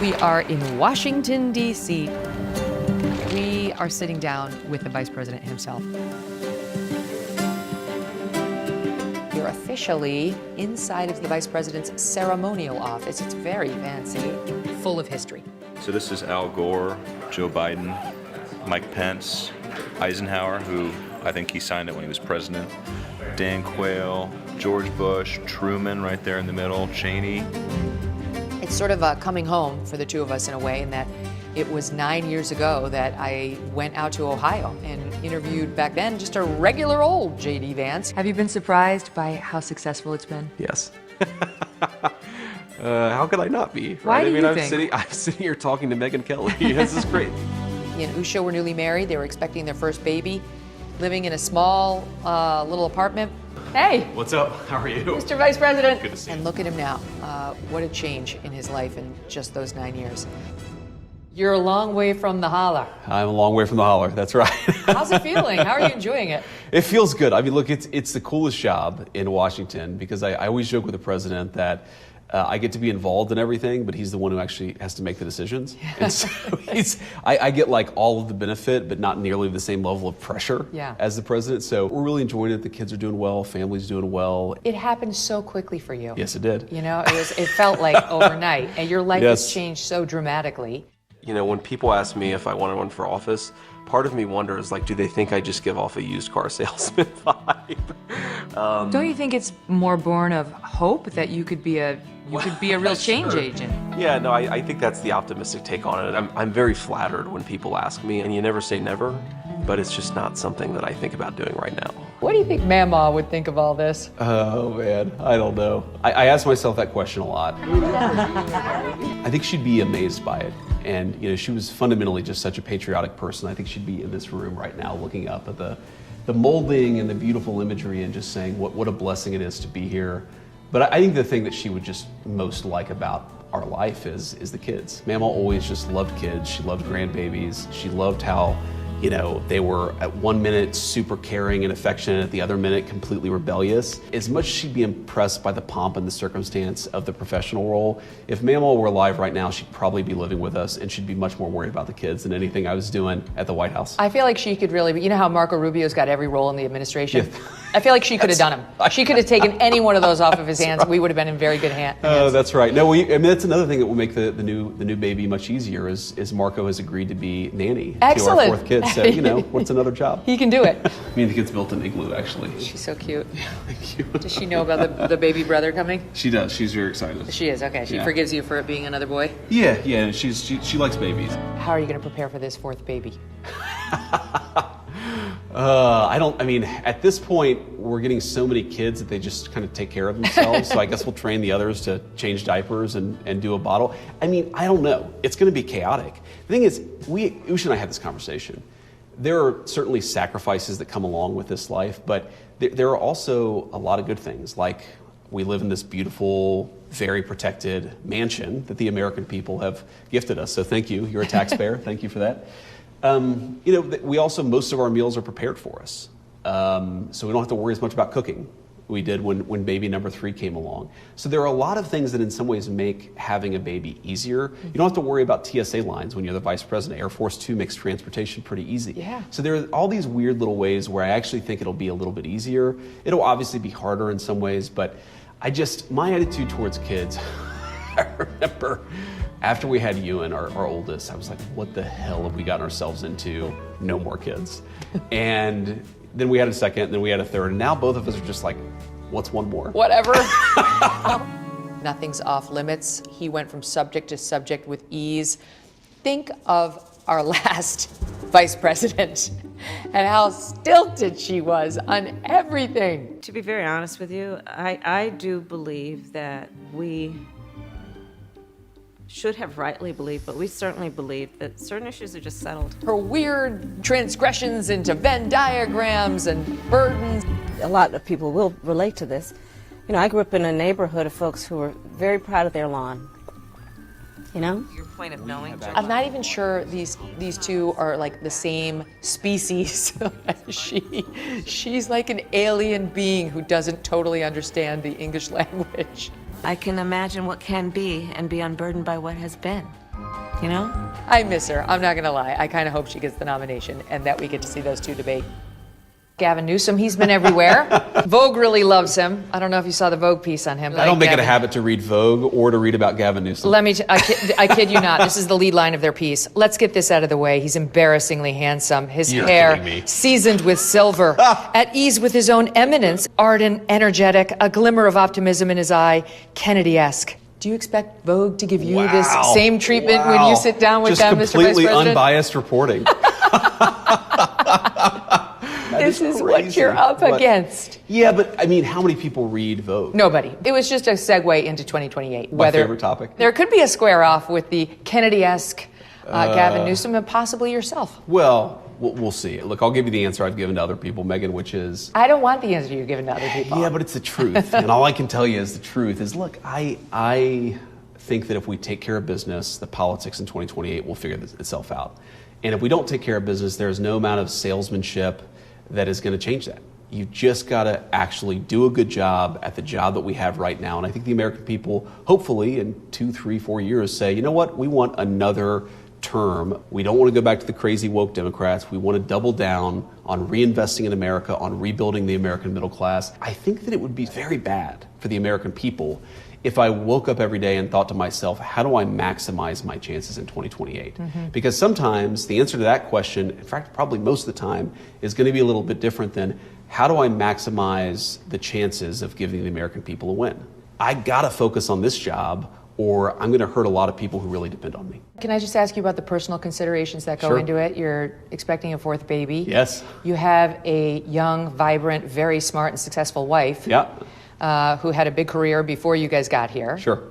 We are in Washington, D.C. We are sitting down with the Vice President himself. You're officially inside of the Vice President's ceremonial office. It's very fancy, full of history. So this is Al Gore, Joe Biden, Mike Pence, Eisenhower, who I think he signed it when he was president, Dan Quayle, George Bush, Truman right there in the middle, Cheney. It's sort of a coming home for the two of us in a way, in that it was 9 years ago that I went out to Ohio and interviewed back then just a regular old J.D. Vance. Have you been surprised by how successful it's been? Yes. How could I not be? Right? Why do you think? I'm sitting here talking to Megyn Kelly. This is great. He and Usha were newly married. They were expecting their first baby, living in a small little apartment. Hey! What's up? How are you? Mr. Vice President. Good to see you. And look at him now. What a change in his life in just those 9 years. You're a long way from the holler. I'm a long way from the holler. That's right. How's it feeling? How are you enjoying it? It feels good. I mean, look, it's the coolest job in Washington because I always joke with the president that I get to be involved in everything, but he's the one who actually has to make the decisions. And so I get like all of the benefit, but not nearly the same level of pressure as the president. So we're really enjoying it. The kids are doing well. Family's doing well. It happened so quickly for you. Yes, it did. You know, it felt like overnight, and your life has changed so dramatically. You know, when people ask me if I want to run for office, part of me wonders, like, do they think I just give off a used car salesman vibe? Don't you think it's more born of hope that you could be a real change agent? Yeah, no, I think that's the optimistic take on it. I'm very flattered when people ask me, and you never say never, but it's just not something that I think about doing right now. What do you think Mama would think of all this? Oh, man, I don't know. I ask myself that question a lot. I think she'd be amazed by it. And, you know, she was fundamentally just such a patriotic person. I think she'd be in this room right now looking up at the molding and the beautiful imagery and just saying what a blessing it is to be here. But I think the thing that she would just most like about our life is the kids. Mama always just loved kids. She loved grandbabies. She loved how, you know, they were at 1 minute super caring and affectionate, at the other minute completely rebellious. As much as she'd be impressed by the pomp and the circumstance of the professional role, if Mama were alive right now, she'd probably be living with us and she'd be much more worried about the kids than anything I was doing at the White House. I feel like she could really, you know how Marco Rubio's got every role in the administration? Yeah. I feel like she could have done him. She could have taken any one of those off of his hands. Right. We would have been in very good hands. Oh, that's right. No, I mean, that's another thing that will make the new baby much easier is Marco has agreed to be nanny to our fourth kid. So, you know, what's another job? He can do it. Me and the kids built an igloo, actually. She's so cute. Yeah, thank you. Does she know about the baby brother coming? She does. She's very excited. She is, okay. She forgives you for it being another boy? Yeah, and she likes babies. How are you going to prepare for this fourth baby? I mean, at this point, we're getting so many kids that they just kind of take care of themselves. So I guess we'll train the others to change diapers and do a bottle. I mean, I don't know. It's going to be chaotic. The thing is, Usha and I had this conversation. There are certainly sacrifices that come along with this life, but there are also a lot of good things. Like we live in this beautiful, very protected mansion that the American people have gifted us. So thank you. You're a taxpayer. Thank you for that. You know, we also, most of our meals are prepared for us. So we don't have to worry as much about cooking. We did when baby number 3 came along. So there are a lot of things that in some ways make having a baby easier. You don't have to worry about TSA lines when you're the vice president. Air Force 2 makes transportation pretty easy. Yeah. So there are all these weird little ways where I actually think it'll be a little bit easier. It'll obviously be harder in some ways, but my attitude towards kids, I remember after we had Ewan, our oldest, I was like, what the hell have we gotten ourselves into? No more kids. And then we had a second, then we had a third, and now both of us are just like, what's one more? Whatever. Nothing's off limits. He went from subject to subject with ease. Think of our last vice president and how stilted she was on everything. To be very honest with you, I do believe that we should have rightly believed, but we certainly believe that certain issues are just settled. Her weird transgressions into Venn diagrams and burdens. A lot of people will relate to this. You know, I grew up in a neighborhood of folks who were very proud of their lawn. You know? Your point of knowing. I'm not even sure these two are like the same species. She's like an alien being who doesn't totally understand the English language. I can imagine what can be and be unburdened by what has been. You know? I miss her. I'm not going to lie. I kind of hope she gets the nomination and that we get to see those two debate. Gavin Newsom, he's been everywhere. Vogue really loves him. I don't know if you saw the Vogue piece on him. I don't make it a habit to read Vogue or to read about Gavin Newsom. I kid you not. This is the lead line of their piece. Let's get this out of the way. He's embarrassingly handsome. His You're hair kidding me. seasoned with silver. At ease with his own eminence. Ardent, energetic, a glimmer of optimism in his eye. Kennedy-esque. Do you expect Vogue to give you this same treatment when you sit down with Just them, Mr. Vice completely President? unbiased reporting. This is what you're up against. Yeah, but I mean, how many people read Vogue? Nobody. It was just a segue into 2028. My favorite topic. There could be a square off with the Kennedy-esque Gavin Newsom and possibly yourself. Well, we'll see. Look, I'll give you the answer I've given to other people, Megyn, which is... I don't want the answer you're giving to other people. Yeah, but it's the truth. And all I can tell you is the truth is, look, I think that if we take care of business, the politics in 2028 will figure itself out. And if we don't take care of business, there's no amount of salesmanship that is going to change that. You just got to actually do a good job at the job that we have right now. And I think the American people, hopefully in 2, 3, 4 years, say, you know what, we want another term. We don't want to go back to the crazy woke Democrats. We want to double down on reinvesting in America, on rebuilding the American middle class. I think that it would be very bad for the American people if I woke up every day and thought to myself, how do I maximize my chances in 2028? Because sometimes the answer to that question, in fact, probably most of the time, is going to be a little bit different than how do I maximize the chances of giving the American people a win? I got to focus on this job or I'm going to hurt a lot of people who really depend on me. Can I just ask you about the personal considerations that go Sure. into it? You're expecting a fourth baby. Yes. You have a young, vibrant, very smart and successful wife. Yeah. Who had a big career before you guys got here. Sure.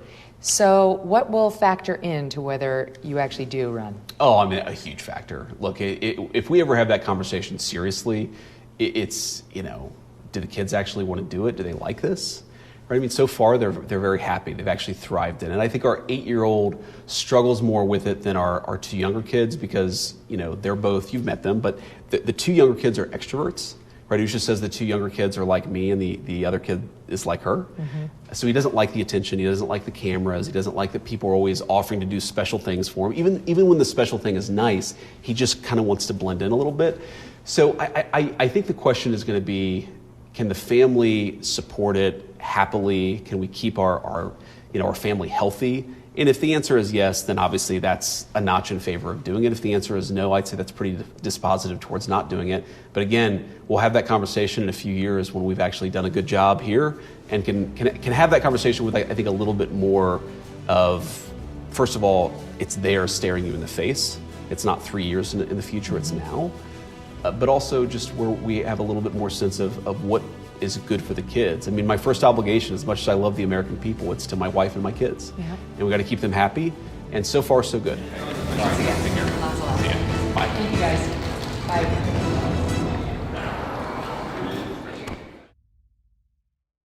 So what will factor into whether you actually do run? Oh, I mean, a huge factor. Look, if we ever have that conversation seriously, it's, you know, do the kids actually want to do it? Do they like this? Right? I mean, so far they're very happy. They've actually thrived in it. And I think our 8-year-old struggles more with it than our 2 younger kids because, you know, they're both, you've met them, but the 2 younger kids are extroverts. Right, Usha says the 2 younger kids are like me and the other kid is like her. So he doesn't like the attention, he doesn't like the cameras, he doesn't like that people are always offering to do special things for him. Even when the special thing is nice, he just kind of wants to blend in a little bit. So I think the question is going to be, can the family support it happily? Can we keep our family healthy? And if the answer is yes, then obviously that's a notch in favor of doing it. If the answer is no, I'd say that's pretty dispositive towards not doing it. But again, we'll have that conversation in a few years when we've actually done a good job here and can have that conversation with, I think, a little bit more of, first of all, it's there staring you in the face. It's not 3 years in the future, it's now. But also just where we have a little bit more sense of what is good for the kids. I mean, my first obligation, as much as I love the American people, it's to my wife and my kids. Yeah. And we got to keep them happy. And so far, so good. Thanks again. Lots of love. Thank you guys. Bye.